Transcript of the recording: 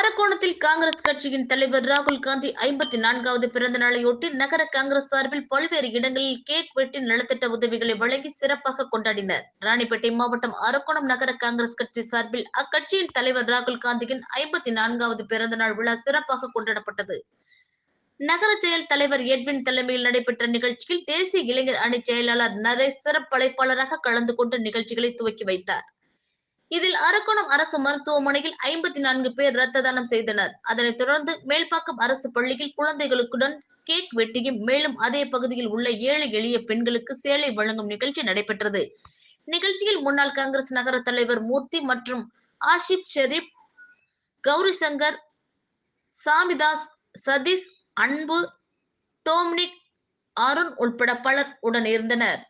அரக்கோணத்தில் காங்கிரஸ் கட்சியின் தலைவர் ராகுல் காந்தி 54வது பிறந்த நாளையொட்டி நகர காங்கிரஸ் சார்பில் பல்வேறு இடங்களில் கேக் வெட்டி நலத்திட்ட உதவிகளை வழங்கி சிறப்பாக கொண்டாடினர். ராணிப்பேட்டை மாவட்டம் அரக்கோணம் நகர காங்கிரஸ் கட்சி சார்பில் அக்கட்சியின் தலைவர் ராகுல் காந்தியின் 54வது பிறந்த நாள் விழா சிறப்பாக கொண்டாடப்பட்டது. நகர செயல் தலைவர் எட்வின் தலைமையில் நடைபெற்ற நிகழ்ச்சியில் தேசிய இளைஞர் அணி செயலாளர் நரேஷ் சிறப்பழைப்பாளராக கலந்து கொண்டு நிகழ்ச்சிகளை துவக்கி வைத்தார். இதில் அரக்கோணம் அரசு மருத்துவமனையில் 54 பேர் இரத்த தானம் செய்தனர். அதனைத் தொடர்ந்து மேல்பாக்கம் அரசு பள்ளியில் குழந்தைகளுடன் கேக் வெட்டியும், மேலும் அதே பகுதியில் உள்ள ஏழை எளிய பெண்களுக்கு சேலை வழங்கும் நிகழ்ச்சி நடைபெற்றது. நிகழ்ச்சியில் முன்னாள் காங்கிரஸ் நகர தலைவர் மூர்த்தி மற்றும் ஆஷிப் ஷெரீப், கௌரி சங்கர், சாமிதாஸ், சதீஷ், அன்பு, டோம்னிக், அருண் உட்பட பலர் உடன் இருந்தனர்.